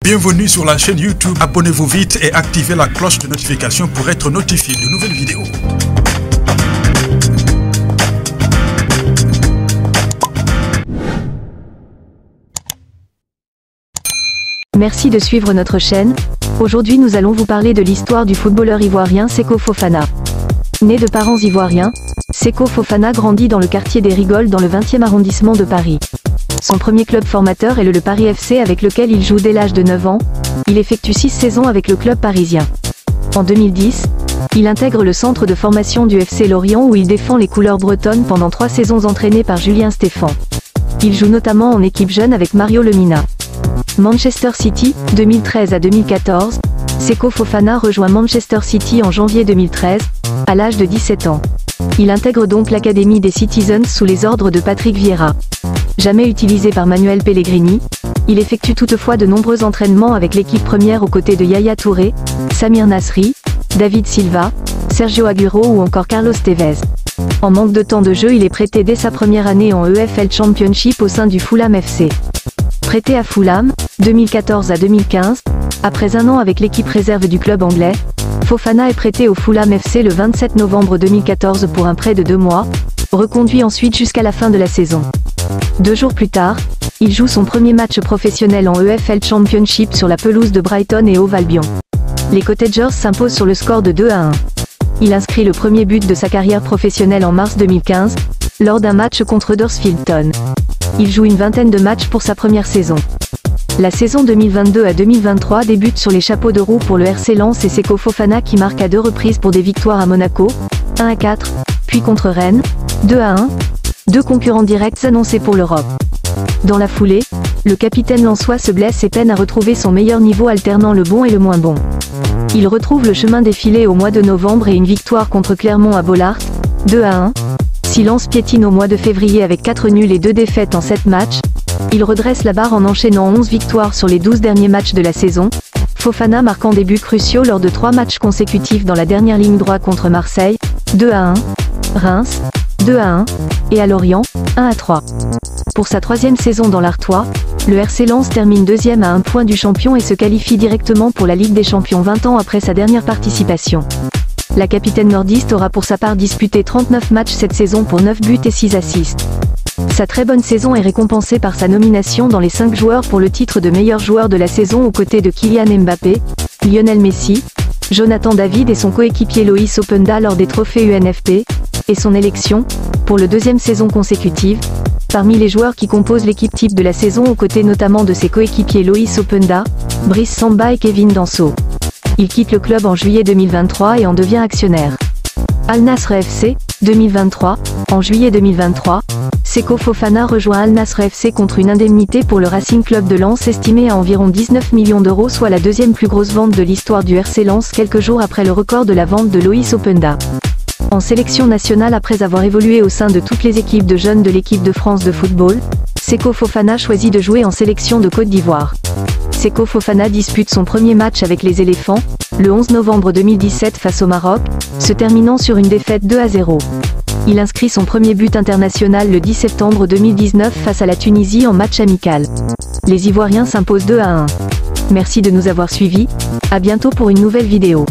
Bienvenue sur la chaîne YouTube. Abonnez-vous vite et activez la cloche de notification pour être notifié de nouvelles vidéos. Merci de suivre notre chaîne. Aujourd'hui nous allons vous parler de l'histoire du footballeur ivoirien Seko Fofana. Né de parents ivoiriens, Seko Fofana grandit dans le quartier des Rigoles dans le 20e arrondissement de Paris. Son premier club formateur est le Paris FC avec lequel il joue dès l'âge de 9 ans. Il effectue 6 saisons avec le club parisien. En 2010, il intègre le centre de formation du FC Lorient où il défend les couleurs bretonnes pendant 3 saisons entraîné par Julien Stéphan. Il joue notamment en équipe jeune avec Mario Lemina. Manchester City, 2013 à 2014, Seko Fofana rejoint Manchester City en janvier 2013, à l'âge de 17 ans. Il intègre donc l'académie des Citizens sous les ordres de Patrick Vieira. Jamais utilisé par Manuel Pellegrini, il effectue toutefois de nombreux entraînements avec l'équipe première aux côtés de Yaya Touré, Samir Nasri, David Silva, Sergio Aguero ou encore Carlos Tevez. En manque de temps de jeu, il est prêté dès sa première année en EFL Championship au sein du Fulham FC. Prêté à Fulham, 2014 à 2015, après un an avec l'équipe réserve du club anglais, Fofana est prêté au Fulham FC le 27 novembre 2014 pour un prêt de 2 mois, reconduit ensuite jusqu'à la fin de la saison. 2 jours plus tard, il joue son premier match professionnel en EFL Championship sur la pelouse de Brighton et Hove Albion. Les Cottagers s'imposent sur le score de 2-1. Il inscrit le premier but de sa carrière professionnelle en mars 2015, lors d'un match contre Huddersfield Town. Il joue une vingtaine de matchs pour sa première saison. La saison 2022 à 2023 débute sur les chapeaux de roue pour le RC Lens et Seko Fofana qui marque à 2 reprises pour des victoires à Monaco, 1-4, puis contre Rennes, 2-1, 2 concurrents directs annoncés pour l'Europe. Dans la foulée, le capitaine lensois se blesse et peine à retrouver son meilleur niveau alternant le bon et le moins bon. Il retrouve le chemin des filets au mois de novembre et une victoire contre Clermont à Bollaert, 2-1. Si Lens piétine au mois de février avec 4 nuls et 2 défaites en 7 matchs, il redresse la barre en enchaînant 11 victoires sur les 12 derniers matchs de la saison, Fofana marquant des buts cruciaux lors de 3 matchs consécutifs dans la dernière ligne droite contre Marseille, 2-1, Reims, 2-1, et à Lorient, 1-3. Pour sa 3e saison dans l'Artois, le RC Lens termine 2e à 1 point du champion et se qualifie directement pour la Ligue des Champions 20 ans après sa dernière participation. La capitaine nordiste aura pour sa part disputé 39 matchs cette saison pour 9 buts et 6 assists. Sa très bonne saison est récompensée par sa nomination dans les 5 joueurs pour le titre de meilleur joueur de la saison aux côtés de Kylian Mbappé, Lionel Messi, Jonathan David et son coéquipier Loïs Openda lors des trophées UNFP, et son élection, pour le 2e saison consécutive, parmi les joueurs qui composent l'équipe type de la saison aux côtés notamment de ses coéquipiers Loïs Openda, Brice Samba et Kevin Danso. Il quitte le club en juillet 2023 et en devient actionnaire. Al Nassr FC, 2023, en juillet 2023, Seko Fofana rejoint Al Nassr FC contre une indemnité pour le Racing Club de Lens estimée à environ 19 millions d'euros, soit la 2e plus grosse vente de l'histoire du RC Lens quelques jours après le record de la vente de Loïs Openda. En sélection nationale après avoir évolué au sein de toutes les équipes de jeunes de l'équipe de France de football, Seko Fofana choisit de jouer en sélection de Côte d'Ivoire. Seko Fofana dispute son premier match avec les éléphants, le 11 novembre 2017 face au Maroc, se terminant sur une défaite 2-0. Il inscrit son premier but international le 10 septembre 2019 face à la Tunisie en match amical. Les Ivoiriens s'imposent 2-1. Merci de nous avoir suivis, à bientôt pour une nouvelle vidéo.